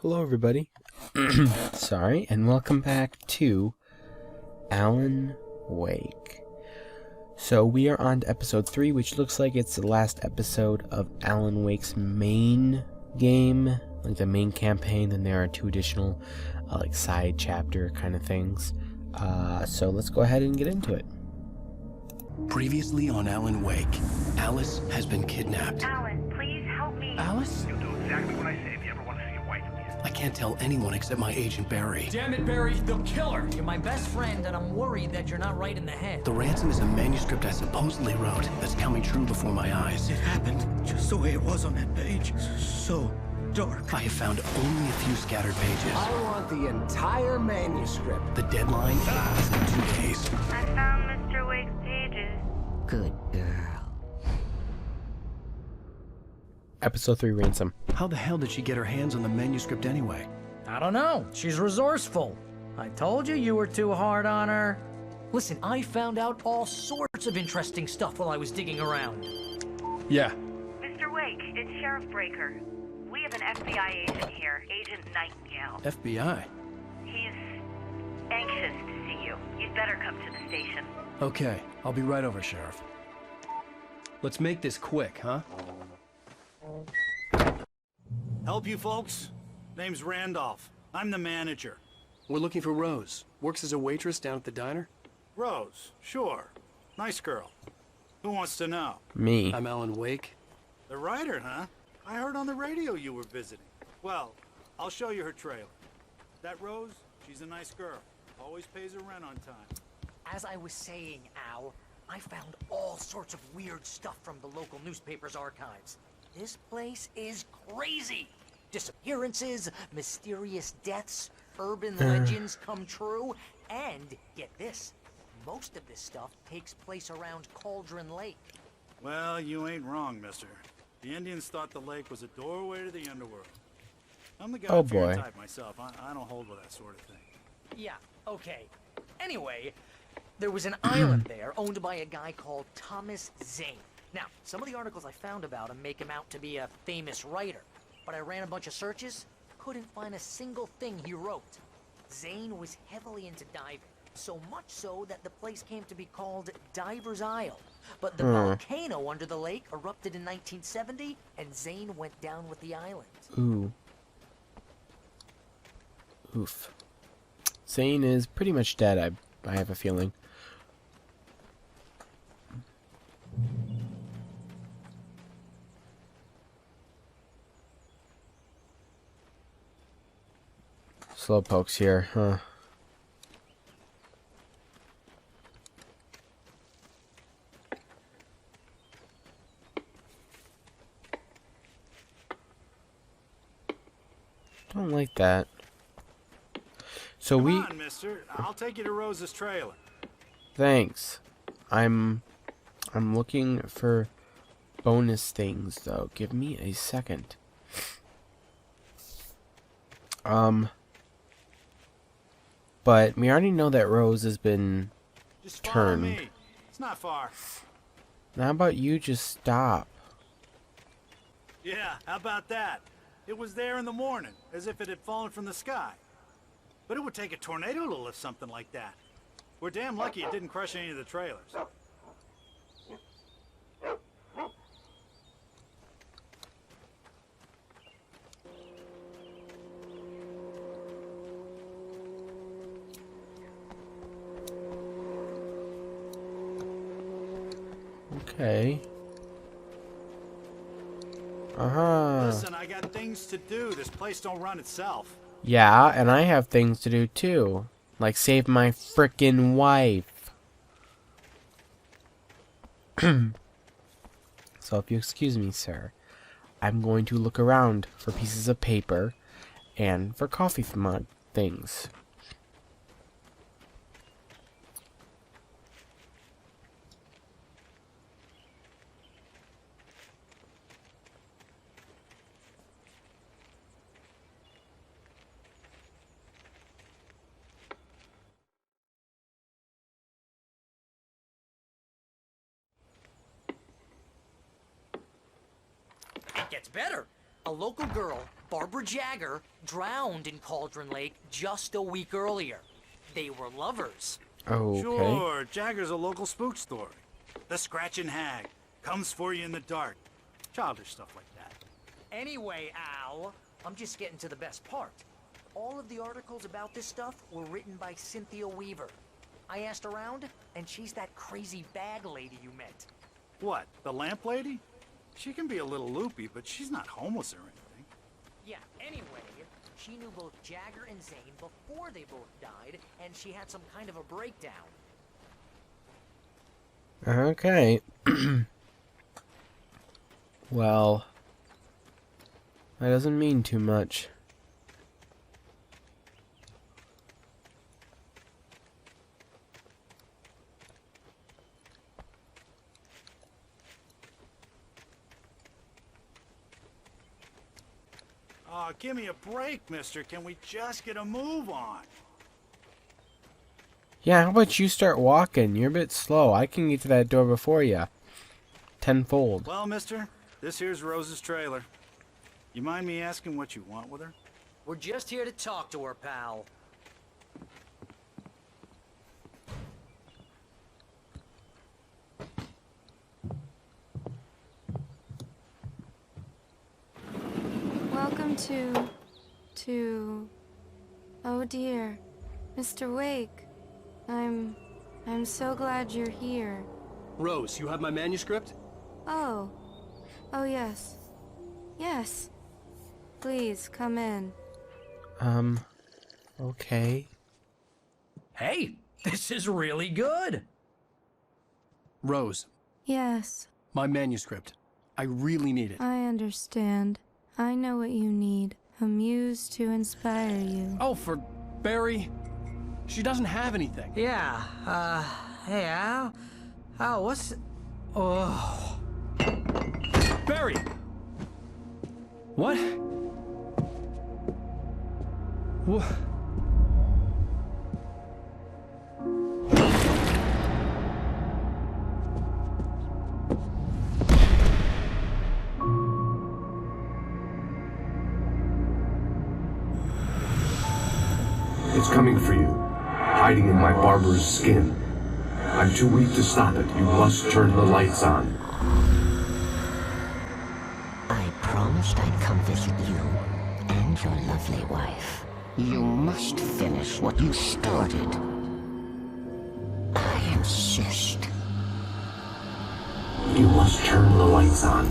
Hello, everybody. Sorry, and welcome back to Alan Wake. So we are on to episode 3, which looks like it's the last episode of Alan Wake's main game, like the main campaign. Then there are 2 additional, like side chapter kind of things. So let's go ahead and get into it. Previously on Alan Wake, Alice has been kidnapped. Alan, please help me. Alice? You'll do exactly what I say if you ever want to see your wife again. I can't tell anyone except my agent Barry. Damn it, Barry, they'll kill her! You're my best friend, and I'm worried that you're not right in the head. The ransom is a manuscript I supposedly wrote that's coming true before my eyes. It happened just the way it was on that page. So dark. I have found only a few scattered pages. I want the entire manuscript. The deadline is in 2 days. I found Mr. Wake's pages. Good girl. Episode 3, Ransom. How the hell did she get her hands on the manuscript anyway? I don't know. She's resourceful. I told you were too hard on her. Listen, I found out all sorts of interesting stuff while I was digging around. Yeah. Mr. Wake, it's Sheriff Breaker. We have an FBI agent here, Agent Nightingale. FBI? He's anxious to see you. You'd better come to the station. Okay, I'll be right over, Sheriff. Let's make this quick, huh? Help you folks? Name's Randolph. I'm the manager. We're looking for Rose. Works as a waitress down at the diner. Rose, sure. Nice girl. Who wants to know? Me. I'm Alan Wake. The writer, huh? I heard on the radio you were visiting. Well, I'll show you her trailer. That Rose, she's a nice girl. Always pays her rent on time. As I was saying, Al, I found all sorts of weird stuff from the local newspaper's archives. This place is crazy. Disappearances, mysterious deaths, urban legends come true, and, get this, most of this stuff takes place around Cauldron Lake. Well, you ain't wrong, mister. The Indians thought the lake was a doorway to the underworld. I'm the Oh, God-fearing boy. type myself. I don't hold with that sort of thing. Yeah, okay. Anyway, there was an island there owned by a guy called Thomas Zane. Now, some of the articles I found about him make him out to be a famous writer, but I ran a bunch of searches, couldn't find a single thing he wrote. Zane was heavily into diving, so much so that the place came to be called Diver's Isle. But the volcano under the lake erupted in 1970, and Zane went down with the island. Ooh. Oof. Zane is pretty much dead, I have a feeling. Slowpoke's here, huh? Don't like that. So Come we... on, mister. I'll take you to Rose's trailer. Thanks. I'm looking for bonus things, though. Give me a second. But we already know that Rose has been Just follow turned. me. It's not far. Now, how about you just stop? Yeah, how about that? It was there in the morning, as if it had fallen from the sky. But it would take a tornado to lift something like that. We're damn lucky it didn't crush any of the trailers. Okay. Uh-huh. Listen, I got things to do. This place don't run itself. Yeah, and I have things to do, too. Like save my frickin' wife. So if you excuse me, sir, I'm going to look around for pieces of paper and for coffee mug things. It gets better. A local girl, Barbara Jagger, drowned in Cauldron Lake just a week earlier. They were lovers. Okay. Sure, Jagger's a local spook story. The Scratching Hag comes for you in the dark. Childish stuff like that. Anyway, Al, I'm just getting to the best part. All of the articles about this stuff were written by Cynthia Weaver. I asked around, and she's that crazy bag lady you met. What, the lamp lady? She can be a little loopy, but she's not homeless or anything. Yeah, anyway, she knew both Jagger and Zane before they both died, and she had some kind of a breakdown. Okay. Well, that doesn't mean too much. Aw, give me a break, mister. Can we just get a move on? Yeah, how about you start walking? You're a bit slow. I can get to that door before you. Tenfold. Well, mister, this here's Rose's trailer. You mind me asking what you want with her? We're just here to talk to her, pal. Welcome to... Oh dear, Mr. Wake. I'm so glad you're here. Rose, you have my manuscript? Oh. Oh yes. Yes. Please, come in. Okay. Hey, this is really good. Rose, Yes, my manuscript. I really need it. I understand. I know what you need. A muse to inspire you. Oh, for Barry. She doesn't have anything. Yeah, hey, Al? Al, what's... Oh... Barry! What? What? It's coming for you, hiding in my barber's skin. I'm too weak to stop it. You must turn the lights on. I promised I'd come visit you and your lovely wife. You must finish what you started. I insist. You must turn the lights on.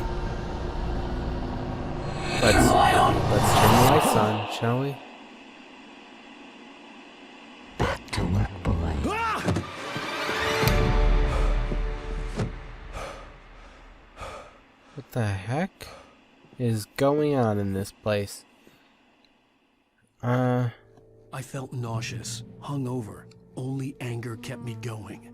Let's Turn the light on. turn the lights on, shall we? Back to work, boy. What the heck is going on in this place? I felt nauseous, hungover. Only anger kept me going.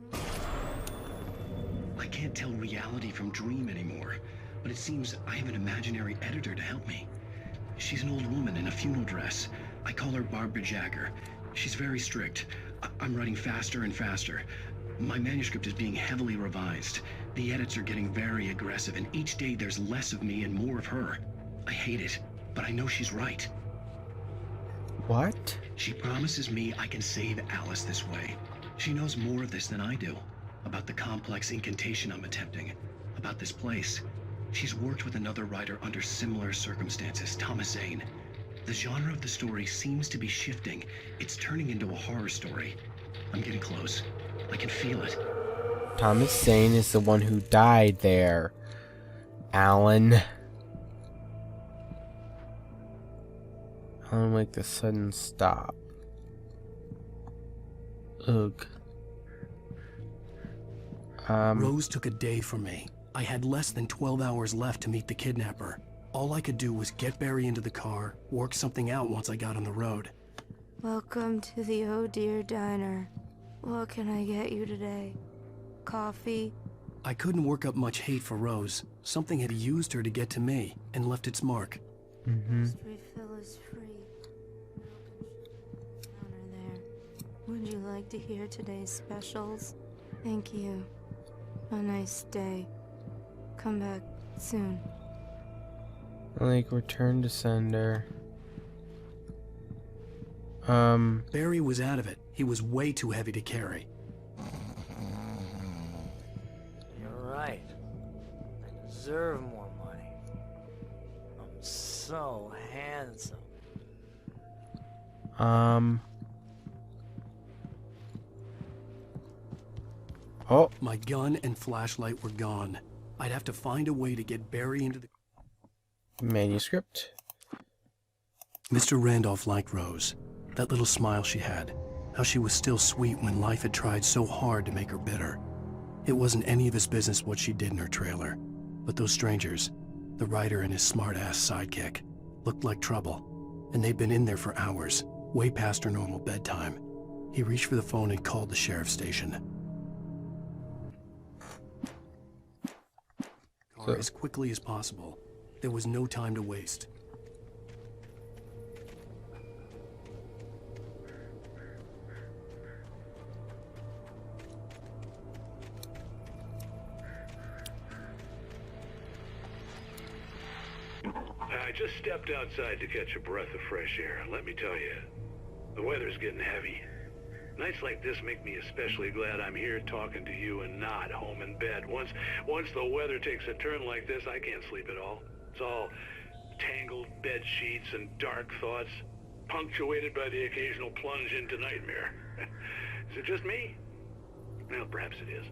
I can't tell reality from dream anymore, but it seems I have an imaginary editor to help me. She's an old woman in a funeral dress. I call her Barbara Jagger. She's very strict. I'm writing faster and faster. My manuscript is being heavily revised. The edits are getting very aggressive, and each day there's less of me and more of her. I hate it, but I know she's right. What? She promises me I can save Alice this way. She knows more of this than I do. About the complex incantation I'm attempting. About this place. She's worked with another writer under similar circumstances, Thomas Zane. The genre of the story seems to be shifting. It's turning into a horror story. I'm getting close. I can feel it. Thomas Zane is the one who died there. Alan. Alan Wake, the sudden stop. Ugh. Rose took a day from me. I had less than 12 hours left to meet the kidnapper. All I could do was get Barry into the car, work something out once I got on the road. Welcome to the Oh Dear Diner. What can I get you today? Coffee? I couldn't work up much hate for Rose. Something had used her to get to me and left its mark. First refill is free. Counter there. Would you like to hear today's specials? Thank you. A nice day. Come back soon. Like, return to sender. Barry was out of it. He was way too heavy to carry. You're right. I deserve more money. I'm so handsome. Oh. My gun and flashlight were gone. I'd have to find a way to get Barry into the... Manuscript. Mr. Randolph liked Rose. That little smile she had. How she was still sweet when life had tried so hard to make her bitter. It wasn't any of his business what she did in her trailer. But those strangers, the writer and his smart-ass sidekick, looked like trouble. And they'd been in there for hours, way past her normal bedtime. He reached for the phone and called the sheriff's station. As quickly as possible. There was no time to waste. I just stepped outside to catch a breath of fresh air. Let me tell you, the weather's getting heavy. Nights like this make me especially glad I'm here talking to you and not home in bed. Once the weather takes a turn like this, I can't sleep at all. It's all tangled bed sheets and dark thoughts, punctuated by the occasional plunge into nightmare. Is it just me? Well, perhaps it is.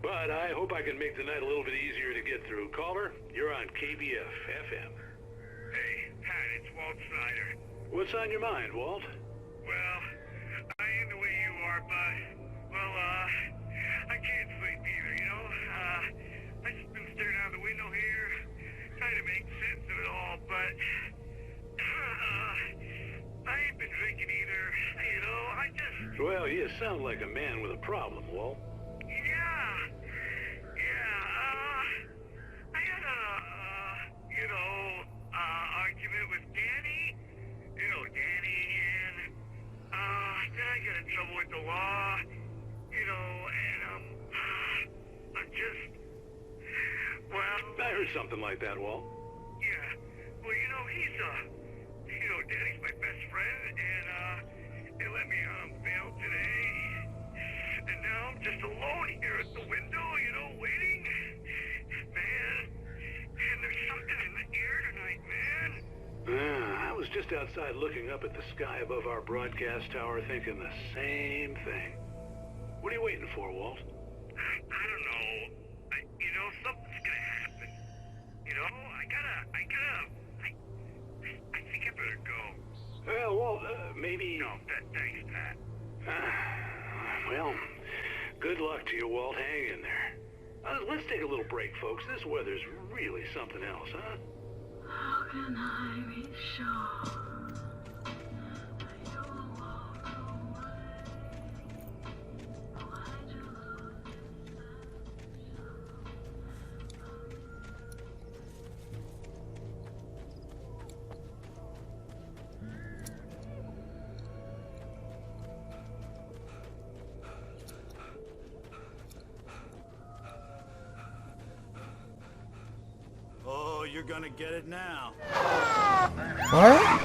But I hope I can make the night a little bit easier to get through. Caller, you're on KBF FM. Hey, Pat, it's Walt Snyder. What's on your mind, Walt? Well, I ain't the way you are, but, well, I can't sleep either, you know? I just been staring out the window here, trying to make sense of it all, but, I ain't been drinking either, you know, I just... Well, you sound like a man with a problem, Walt. I had argument with Danny, Danny, and, then I got in trouble with the law, and, I'm just, well... I heard something like that, Walt. Yeah, well, Danny's my best friend, and, they let me out on bail today, and now I'm just alone here at the window, waiting, man, and there's something in the air tonight, man. I was just outside looking up at the sky above our broadcast tower thinking the same thing. What are you waiting for, Walt? I don't know. Something's gonna happen. I think I better go. Well, Walt, maybe... No, thanks, Pat. Well, good luck to you, Walt. Hang in there. Let's take a little break, folks. This weather's really something else, huh? How can I be sure? Oh, you're gonna get it now. What?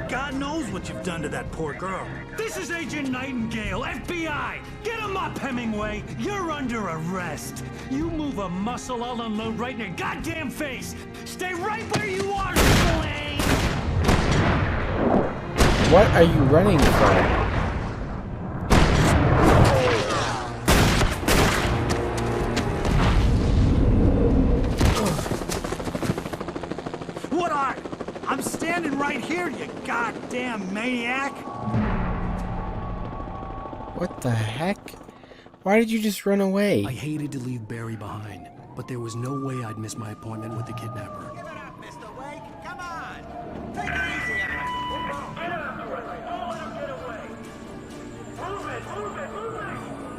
God knows what you've done to that poor girl. This is Agent Nightingale, FBI! Get him up, Hemingway! You're under arrest! You move a muscle, I'll unload right in your goddamn face! Stay right where you are, Slane! What are you running from? I'm standing right here, you goddamn maniac! What the heck? Why did you just run away? I hated to leave Barry behind, but there was no way I'd miss my appointment with the kidnapper. Give it up, Mr. Wake! Come on! Take it easy, Alan! Get after it! Don't let him get away! Move it! Move it! Move it!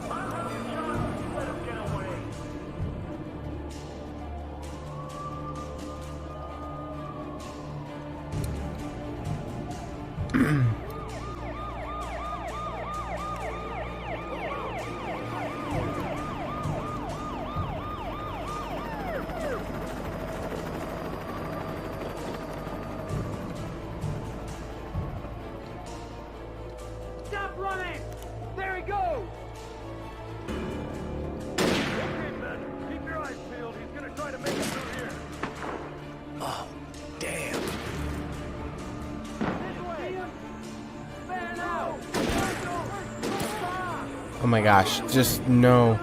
I'll have you shot! Let him get away! running! There he goes! Okay, men, keep your eyes peeled. He's gonna try to make it through here. Oh, damn. This way! Fan out! Oh my gosh, just no.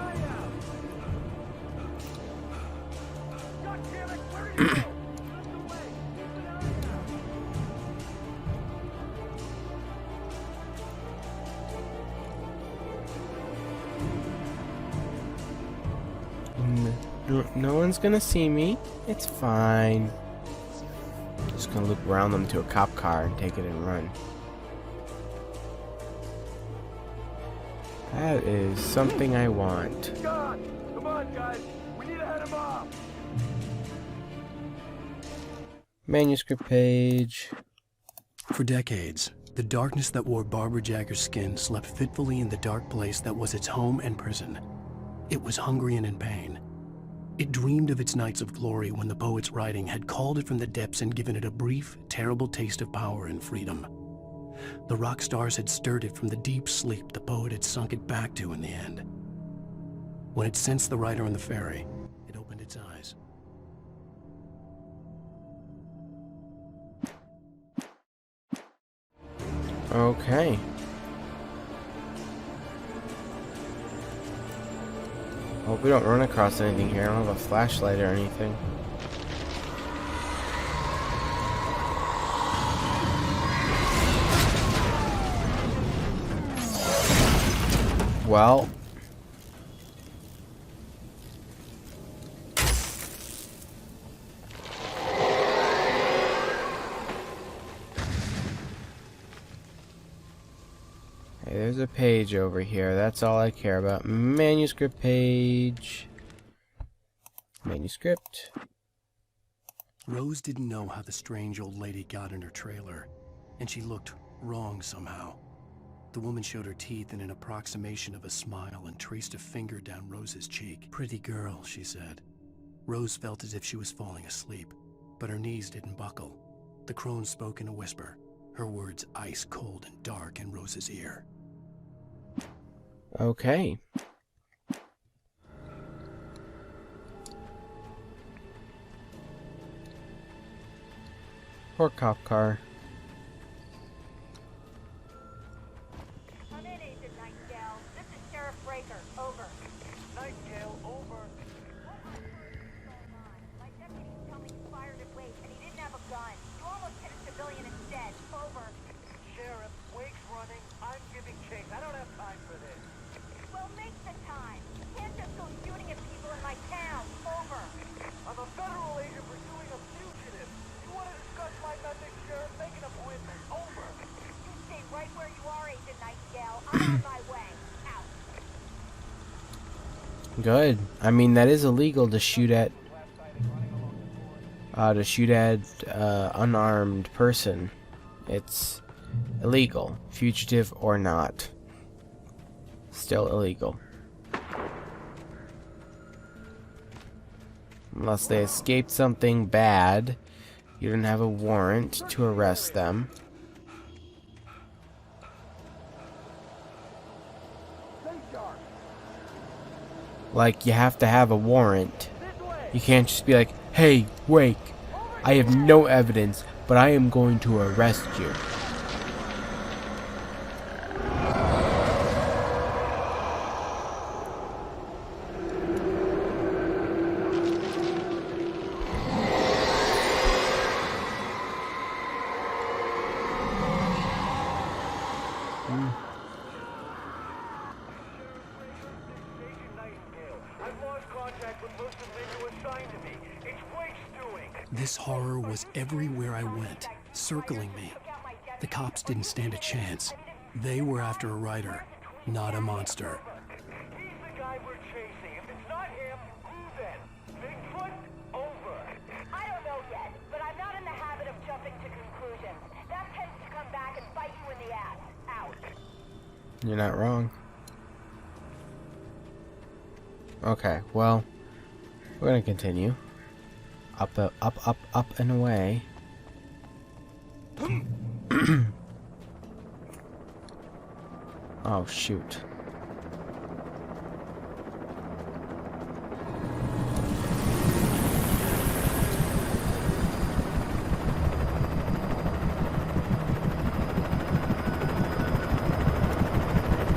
No one's gonna see me. It's fine. Just gonna loop around them to a cop car and take it and run. That is something I want. God! Come on, guys! We need to head him off! Manuscript page. For decades, the darkness that wore Barbara Jagger's skin slept fitfully in the dark place that was its home and prison. It was hungry and in pain. It dreamed of its nights of glory when the poet's writing had called it from the depths and given it a brief, terrible taste of power and freedom. The rock stars had stirred it from the deep sleep the poet had sunk it back to in the end. When it sensed the writer on the ferry, it opened its eyes. Okay. Hope we don't run across anything here. I don't have a flashlight or anything. Well. Hey, there's a page over here. That's all I care about. Manuscript page. Manuscript. Rose didn't know how the strange old lady got in her trailer, and she looked wrong somehow. The woman showed her teeth in an approximation of a smile and traced a finger down Rose's cheek. "Pretty girl," she said. Rose felt as if she was falling asleep, but her knees didn't buckle. The crone spoke in a whisper, her words ice cold and dark in Rose's ear. Okay. Poor cop car. Come in, Agent Nightingale. This is Sheriff Breaker. Over. Nightingale, over. My deputies tell me you fired at Wake, and he didn't have a gun. You almost hit a civilian instead. Over. Sheriff, Wake's running. I'm giving chase. I don't have time for this. Well, make the time. You can't just go shooting at people in my town. Over. I'm a federal agent pursuing a fugitive. You want to discuss my methods, Sheriff? Make an appointment. Over. You stay right where you are, Agent Nightingale. I'm on my way. Out. Good. I mean, that is illegal to shoot at unarmed person. It's illegal, fugitive or not. Still illegal. Unless they escaped something bad, you don't have a warrant to arrest them. Like, you have to have a warrant. You can't just be like, "Hey, Wake, I have no evidence, but I am going to arrest you." This horror was everywhere I went, circling me. The cops didn't stand a chance. They were after a writer, not a monster. He's the guy we're chasing. If it's not him, who then? Bigfoot? Over. I don't know yet, but I'm not in the habit of jumping to conclusions. That tends to come back and bite you in the ass. Out. You're not wrong. Okay, well, we're gonna continue. Up, up, and away. Oh, shoot.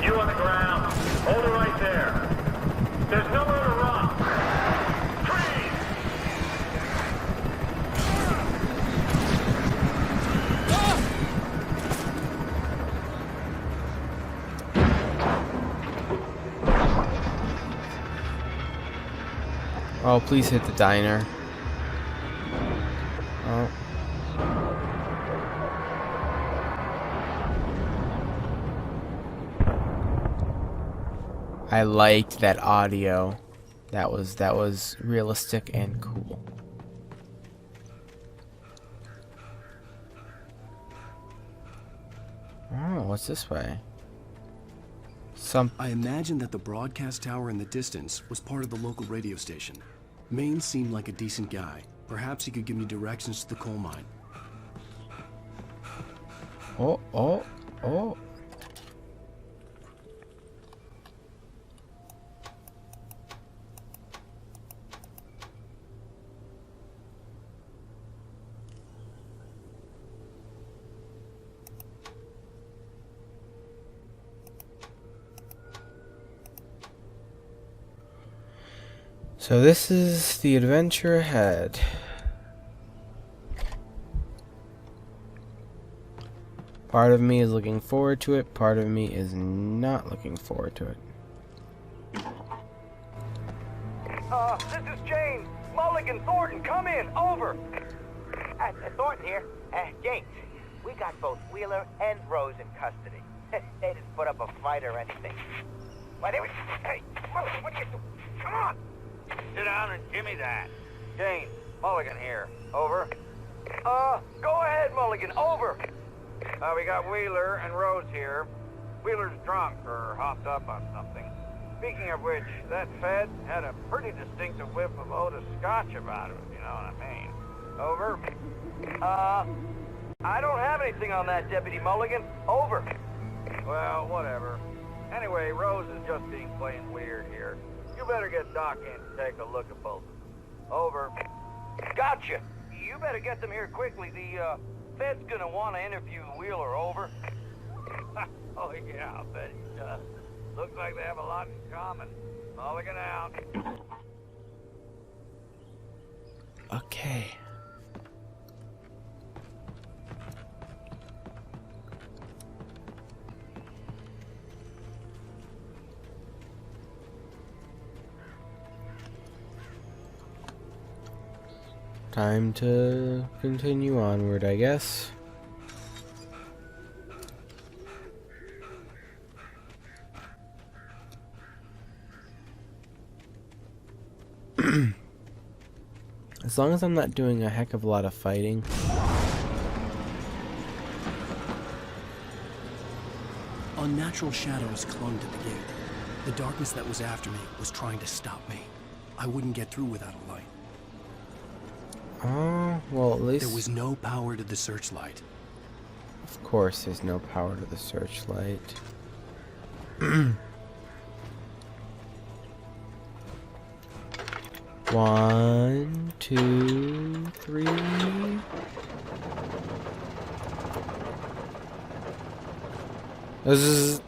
You on the ground. Hold it right there. There's nowhere to run. Freeze! Oh, please hit the diner. Oh. I liked that audio. That was realistic and cool. Oh, what's this way? I imagine that the broadcast tower in the distance was part of the local radio station. Maine seemed like a decent guy. Perhaps he could give me directions to the coal mine. Oh, oh, oh. So this is the adventure ahead. Part of me is looking forward to it, part of me is not looking forward to it. This is James. Mulligan, Thornton, come in. Over. Thornton here. James, we got both Wheeler and Rose in custody. They didn't put up a fight or anything. Why, they were... Hey, Mulligan, what are you doing? Come on! Sit down and give me that. James, Mulligan here. Over. Go ahead, Mulligan. Over. We got Wheeler and Rose here. Wheeler's drunk or hopped up on something. Speaking of which, that Fed had a pretty distinctive whiff of Otis Scotch about him, if you know what I mean. Over. I don't have anything on that, Deputy Mulligan. Over. Well, whatever. Anyway, Rose is just being plain weird here. You better get Doc in to take a look at both of them. Over. Gotcha. You better get them here quickly. The, Fed's gonna want to interview Wheeler. Over. Oh, yeah, I'll bet he does. Looks like they have a lot in common. Mulligan out. Okay. Time to continue onward, I guess. As long as I'm not doing a heck of a lot of fighting. Unnatural shadows clung to the gate. The darkness that was after me was trying to stop me. I wouldn't get through without a light. Oh, well, at least... There was no power to the searchlight. Of course there's no power to the searchlight. One, two, three. This is...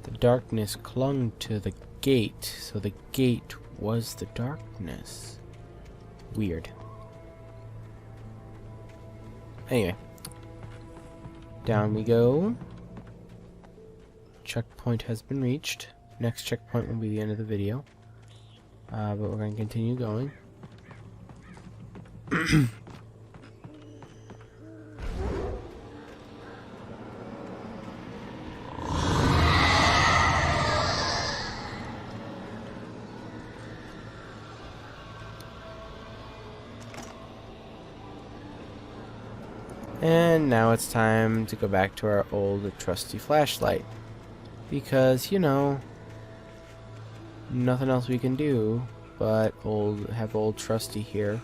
The darkness clung to the gate, so the gate was the darkness. Weird. Anyway. Down we go. Checkpoint has been reached. Next checkpoint will be the end of the video. But we're going to continue going. And now it's time to go back to our old trusty flashlight. Because, you know, nothing else we can do but have old trusty here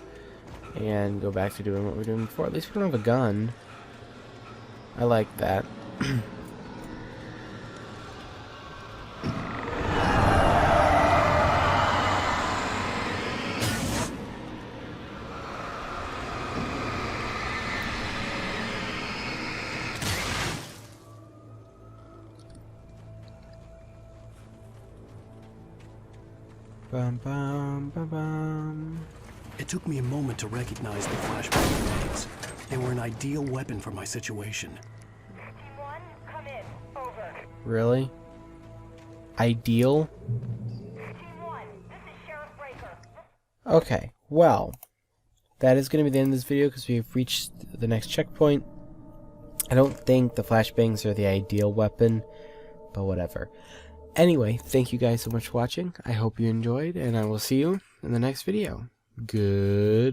and go back to doing what we were doing before. At least we don't have a gun. I like that. Bum, bum, bum, bum. It took me a moment to recognize the flashbang grenades. They were an ideal weapon for my situation. Team 1, come in. Over. Really? Ideal? Team 1, this is Sheriff Breaker. Okay, well, that is going to be the end of this video because we've reached the next checkpoint. I don't think the flashbangs are the ideal weapon, but whatever. Anyway, thank you guys so much for watching. I hope you enjoyed, and I will see you in the next video. Goodbye.